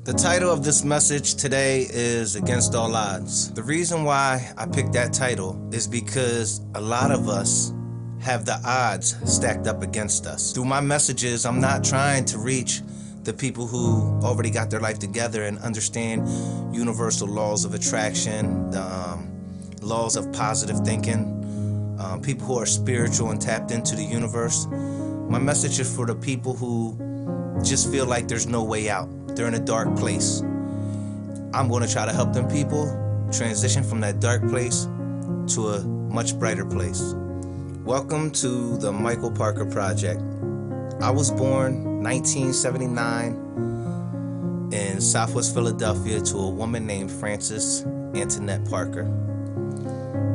The title of this message today is Against All Odds. The reason why I picked that title is because a lot of us have the odds stacked up against us. Through my messages, I'm not trying to reach the people who already got their life together and understand universal laws of attraction, the laws of positive thinking, people who are spiritual and tapped into the universe. My message is for the people who just feel like there's no way out. They're in a dark place. I'm going to try to help them people transition from that dark place to a much brighter place. Welcome to the Michael Parker Project. I was born 1979 in Southwest Philadelphia to a woman named Frances Antoinette Parker.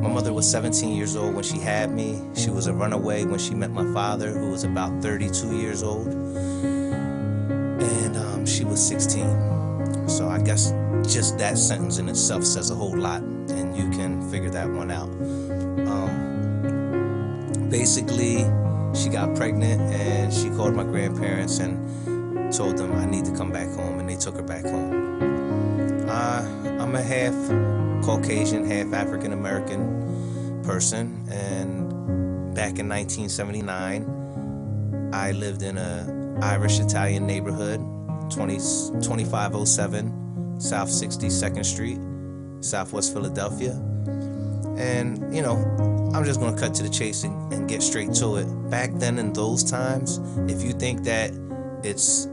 My mother was 17 years old when she had me. She was a runaway when she met my father, who was about 32 years old. And she was 16. So I guess just that sentence in itself says a whole lot, and you can figure that one out. Basically, she got pregnant and she called my grandparents and told them I need to come back home, and they took her back home. I'm a half Caucasian, half African American person, and back in 1979, I lived in a Irish Italian neighborhood, 2507 South 62nd Street, Southwest Philadelphia. And, you know, I'm just going to cut to the chase and get straight to it. Back then in those times, if you think that it's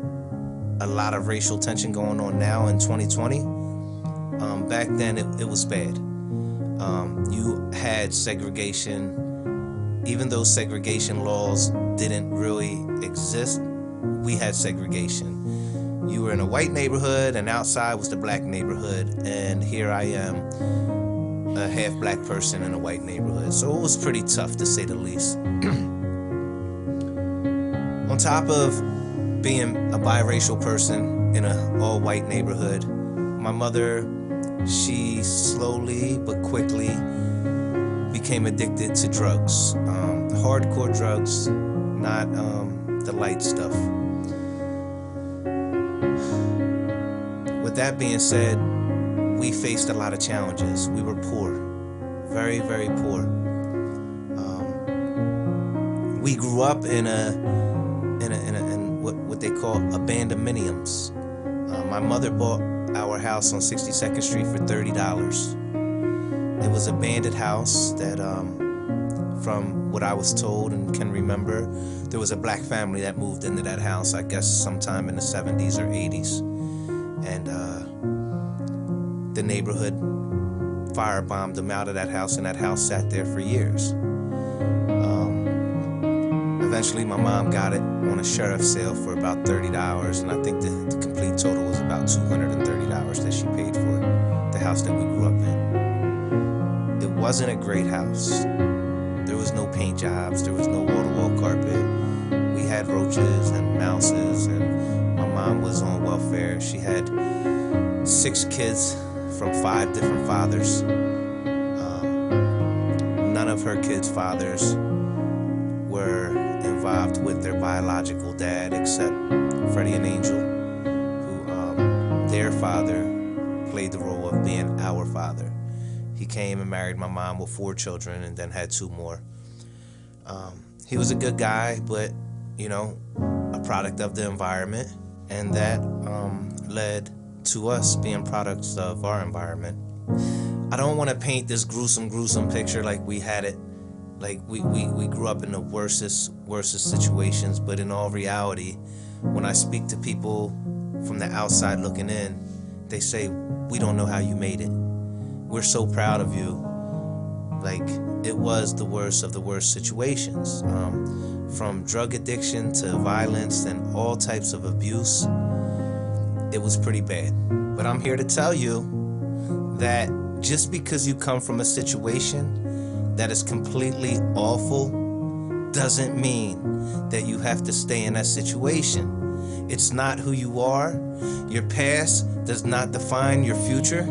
a lot of racial tension going on now in 2020, back then it was bad. You had segregation. Even though segregation laws didn't really exist, we had segregation. You were in a white neighborhood and outside was the black neighborhood, and here I am, a half black person in a white neighborhood. So it was pretty tough, to say the least. On top of being a biracial person in an all-white neighborhood, my mother, she slowly but quickly became addicted to drugs. Hardcore drugs, not the light stuff. With that being said, we faced a lot of challenges. We were poor, very, very poor. We grew up in what they call abandonments. My mother bought our house on 62nd Street for $30. It was a abandoned house that, from what I was told and can remember, there was a black family that moved into that house, I guess sometime in the 70s or 80s. And the neighborhood firebombed them out of that house, and that house sat there for years. Eventually, my mom got it on a sheriff's sale for about $30, and I think the complete total was about $230 that she paid for the house that we grew up in. It wasn't a great house. There was no paint jobs. There was no wall-to-wall carpet. We had roaches and mouses, and my mom was on welfare. She had 6 kids from 5 different fathers. None of her kids' fathers were involved with their biological dad, except Freddie and Angel, who their father played the role of being our father. He came and married my mom with 4 children and then had 2 more. He was a good guy, but, you know, a product of the environment, and that led to us being products of our environment. I don't want to paint this gruesome picture like we had it, like we grew up in the worstest situations, but in all reality, when I speak to people from the outside looking in, they say, we don't know how you made it. We're so proud of you. Like, it was the worst of the worst situations. From drug addiction to violence and all types of abuse, it was pretty bad. But I'm here to tell you that just because you come from a situation that is completely awful doesn't mean that you have to stay in that situation. It's not who you are. Your past does not define your future,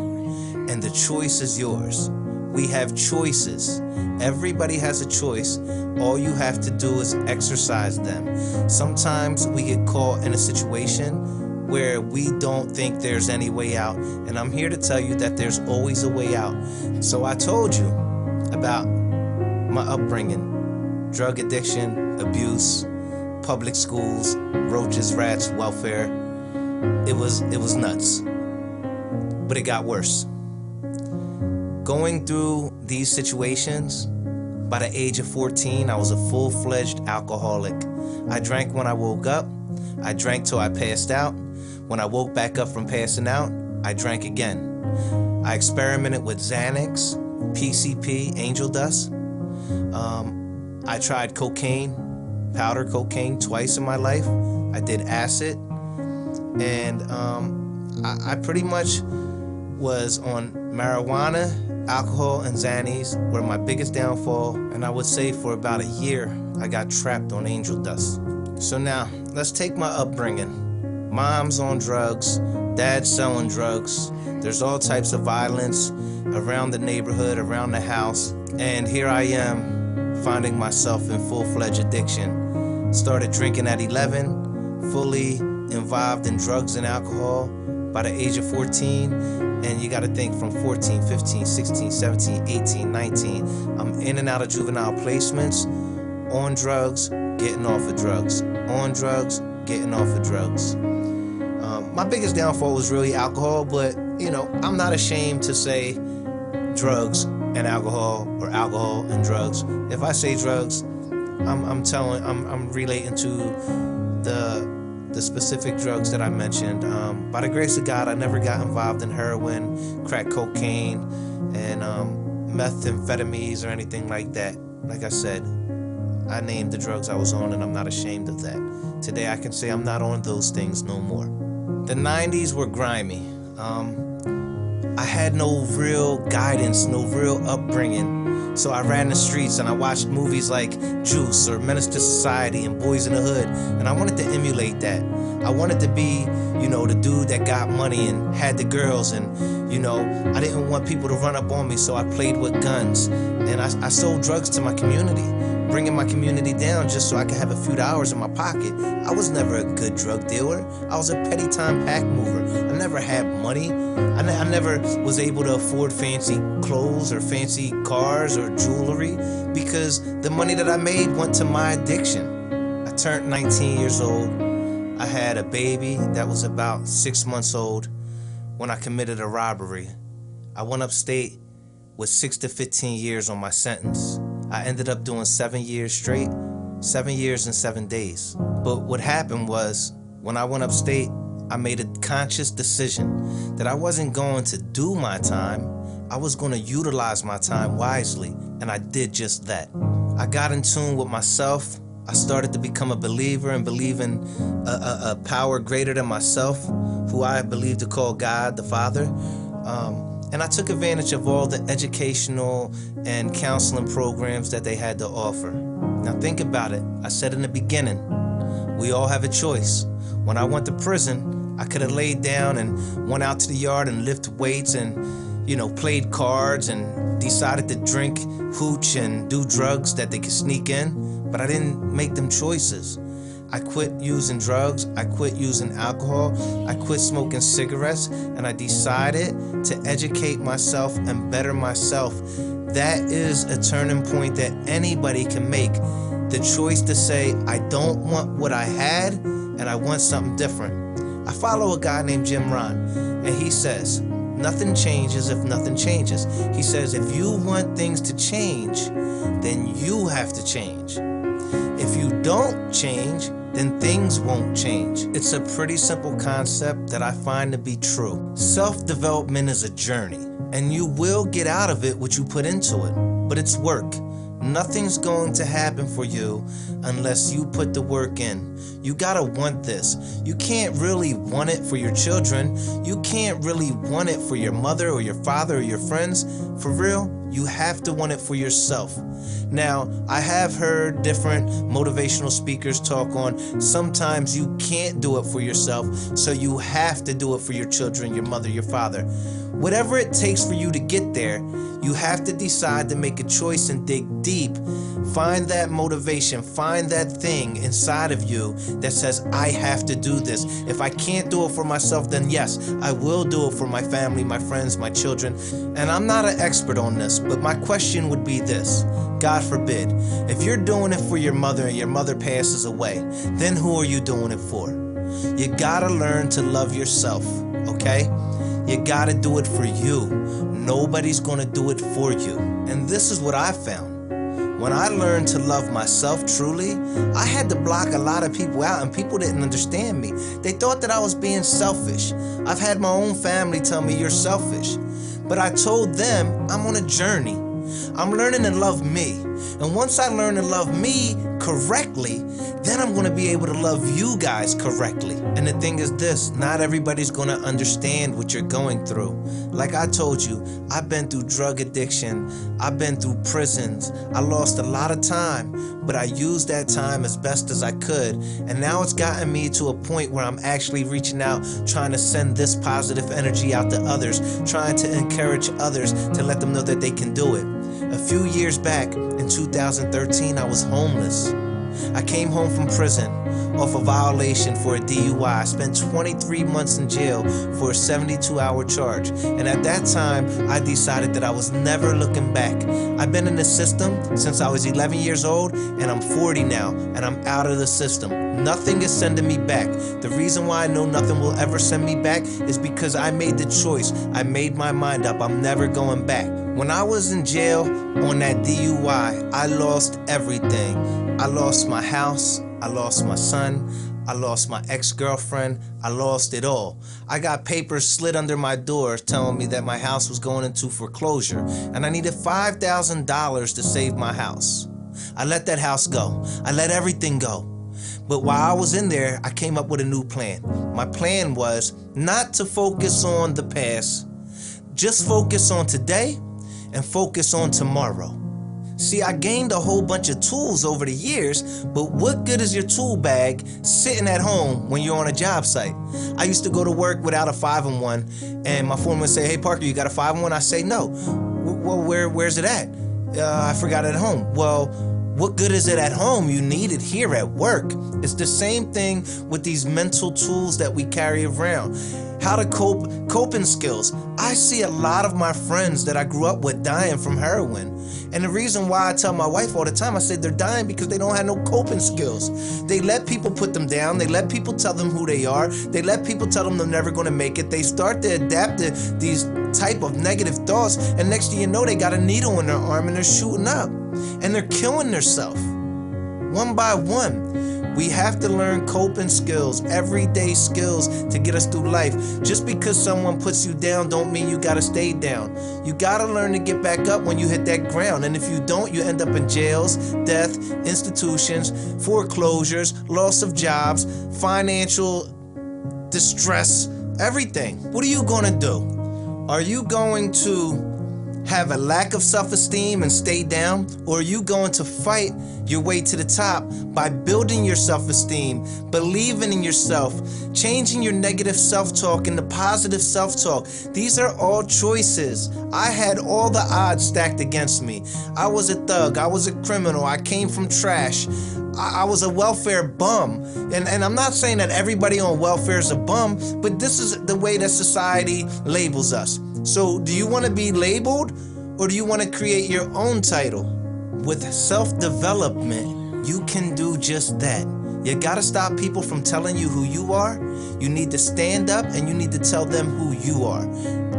and the choice is yours. We have choices. Everybody has a choice. All you have to do is exercise them. Sometimes we get caught in a situation where we don't think there's any way out. And I'm here to tell you that there's always a way out. So I told you about my upbringing: drug addiction, abuse, public schools, roaches, rats, welfare. It was nuts. But it got worse. Going through these situations, by the age of 14, I was a full-fledged alcoholic. I drank when I woke up. I drank till I passed out. When I woke back up from passing out, I drank again. I experimented with Xanax, PCP, angel dust. I tried cocaine, powder cocaine, twice in my life. I did acid. And I pretty much was on marijuana, alcohol, and Xannies were my biggest downfall. And I would say for about a year, I got trapped on angel dust. So now, let's take my upbringing. Mom's on drugs, dad's selling drugs. There's all types of violence around the neighborhood, around the house. And here I am, finding myself in full-fledged addiction. Started drinking at 11, fully involved in drugs and alcohol by the age of 14. And you gotta think, from 14, 15, 16, 17, 18, 19, I'm in and out of juvenile placements, on drugs, getting off of drugs, on drugs, getting off of drugs. My biggest downfall was really alcohol, but you know, I'm not ashamed to say drugs and alcohol, or alcohol and drugs. If I say drugs, I'm relating to the specific drugs that I mentioned. By the grace of God, I never got involved in heroin, crack cocaine, and methamphetamines or anything like that. Like I said, I named the drugs I was on, and I'm not ashamed of that. Today I can say I'm not on those things no more. The 90s were grimy. I had no real guidance, no real upbringing. So I ran the streets and I watched movies like Juice or Menace to Society and Boys in the Hood. And I wanted to emulate that. I wanted to be, you know, the dude that got money and had the girls. And, you know, I didn't want people to run up on me, so I played with guns. And I sold drugs to my community, bringing my community down just so I could have a few dollars in my pocket. I was never a good drug dealer. I was a petty time pack mover. I never had money. I never was able to afford fancy clothes or fancy cars or jewelry because the money that I made went to my addiction. I turned 19 years old. I had a baby that was about 6 months old when I committed a robbery. I went upstate with 6 to 15 years on my sentence. I ended up doing 7 years straight, 7 years and 7 days. But what happened was, when I went upstate, I made a conscious decision that I wasn't going to do my time. I was going to utilize my time wisely, and I did just that. I got in tune with myself. I started to become a believer and believe in a power greater than myself, who I believe to call God the Father. And I took advantage of all the educational and counseling programs that they had to offer. Now think about it. I said in the beginning, we all have a choice. When I went to prison, I could have laid down and went out to the yard and lifted weights and, you know, played cards and decided to drink hooch and do drugs that they could sneak in, but I didn't make them choices. I quit using drugs, I quit using alcohol, I quit smoking cigarettes, and I decided to educate myself and better myself. That is a turning point that anybody can make. The choice to say, I don't want what I had, and I want something different. I follow a guy named Jim Rohn, and he says, nothing changes if nothing changes. He says, if you want things to change, then you have to change. If you don't change, then things won't change. It's a pretty simple concept that I find to be true. Self-development is a journey, and you will get out of it what you put into it, but it's work. Nothing's going to happen for you unless you put the work in. You gotta want this. You can't really want it for your children. You can't really want it for your mother or your father or your friends. For real, you have to want it for yourself. Now, I have heard different motivational speakers talk on sometimes you can't do it for yourself, so you have to do it for your children, your mother, your father. Whatever it takes for you to get there, you have to decide to make a choice and dig deep. Find that motivation, find that thing inside of you that says, I have to do this. If I can't do it for myself, then yes, I will do it for my family, my friends, my children. And I'm not an expert on this, but my question would be this. God forbid, if you're doing it for your mother and your mother passes away, then who are you doing it for? You gotta learn to love yourself, okay? You gotta do it for you. Nobody's gonna do it for you. And this is what I found. When I learned to love myself truly, I had to block a lot of people out, and people didn't understand me. They thought that I was being selfish. I've had my own family tell me you're selfish. But I told them I'm on a journey. I'm learning to love me. And once I learn to love me correctly, then I'm going to be able to love you guys correctly. And the thing is this, not everybody's going to understand what you're going through. Like I told you, I've been through drug addiction. I've been through prisons. I lost a lot of time, but I used that time as best as I could. And now it's gotten me to a point where I'm actually reaching out, trying to send this positive energy out to others, trying to encourage others to let them know that they can do it. A few years back, in 2013, I was homeless. I came home from prison off a violation for a DUI. I spent 23 months in jail for a 72-hour charge. And at that time, I decided that I was never looking back. I've been in the system since I was 11 years old, and I'm 40 now, and I'm out of the system. Nothing is sending me back. The reason why I know nothing will ever send me back is because I made the choice. I made my mind up. I'm never going back. When I was in jail on that DUI, I lost everything. I lost my house, I lost my son, I lost my ex-girlfriend, I lost it all. I got papers slid under my door telling me that my house was going into foreclosure, and I needed $5,000 to save my house. I let that house go. I let everything go. But while I was in there, I came up with a new plan. My plan was not to focus on the past, just focus on today and focus on tomorrow. See, I gained a whole bunch of tools over the years, but what good is your tool bag sitting at home when you're on a job site? I used to go to work without a 5-in-1, and my foreman would say, hey, Parker, you got a 5-in-1? I say, no. Well, where's it at? I forgot it at home. Well, what good is it at home? You need it here at work. It's the same thing with these mental tools that we carry around. How to cope, coping skills. I see a lot of my friends that I grew up with dying from heroin. And the reason why I tell my wife all the time, I say they're dying because they don't have no coping skills. They let people put them down. They let people tell them who they are. They let people tell them they're never going to make it. They start to adapt to these type of negative thoughts. And next thing you know, they got a needle in their arm and they're shooting up. And they're killing themselves. One by one. We have to learn coping skills, everyday skills to get us through life. Just because someone puts you down don't mean you gotta stay down. You gotta learn to get back up when you hit that ground. And if you don't, you end up in jails, death, institutions, foreclosures, loss of jobs, financial distress, everything. What are you gonna do? Are you going to have a lack of self-esteem and stay down? Or are you going to fight your way to the top by building your self-esteem, believing in yourself, changing your negative self-talk into positive self-talk? These are all choices. I had all the odds stacked against me. I was a thug. I was a criminal. I came from trash. I was a welfare bum. And I'm not saying that everybody on welfare is a bum, but this is the way that society labels us. So do you want to be labeled, or do you want to create your own title? With self-development, you can do just that. You gotta stop people from telling you who you are. You need to stand up and you need to tell them who you are.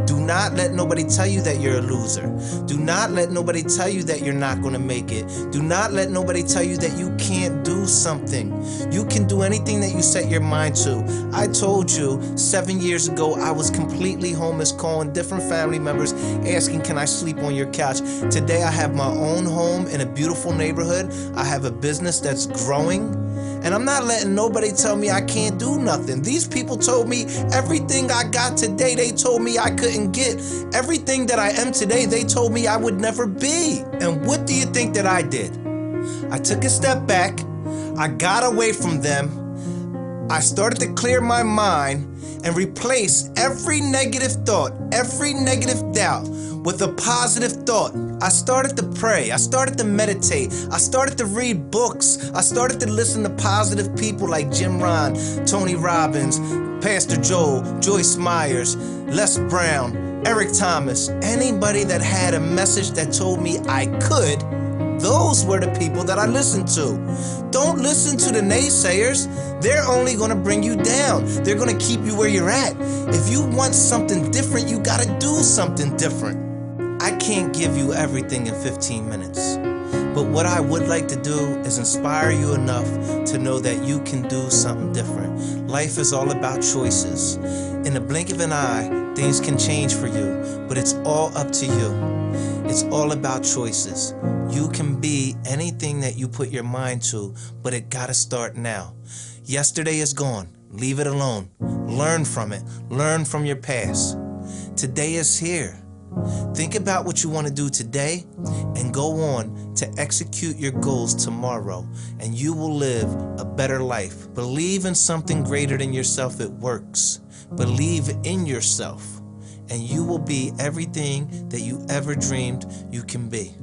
Do not let nobody tell you that you're a loser. Do not let nobody tell you that you're not gonna make it. Do not let nobody tell you that you can't do something. You can do anything that you set your mind to. I told you 7 years ago I was completely homeless, calling different family members, asking, can I sleep on your couch? Today I have my own home in a beautiful neighborhood. I have a business that's growing. And I'm not letting nobody tell me I can't do nothing. These people told me everything I got today, they told me I couldn't get. Everything that I am today, they told me I would never be. And what do you think that I did? I took a step back. I got away from them. I started to clear my mind. and replace every negative thought, every negative doubt with a positive thought. I started to pray. I started to meditate. I started to read books. I started to listen to positive people like Jim Rohn, Tony Robbins, Pastor Joel, Joyce Myers, Les Brown, Eric Thomas, anybody that had a message that told me I could. Those were the people that I listened to. Don't listen to the naysayers. They're only going to bring you down. They're going to keep you where you're at. If you want something different, you got to do something different. I can't give you everything in 15 minutes. But what I would like to do is inspire you enough to know that you can do something different. Life is all about choices. In the blink of an eye, things can change for you, but it's all up to you. It's all about choices. You can be anything that you put your mind to, but it gotta start now. Yesterday is gone. Leave it alone. Learn from it. Learn from your past. Today is here. Think about what you want to do today and go on to execute your goals tomorrow, and you will live a better life. Believe in something greater than yourself. It works. Believe in yourself, and you will be everything that you ever dreamed you can be.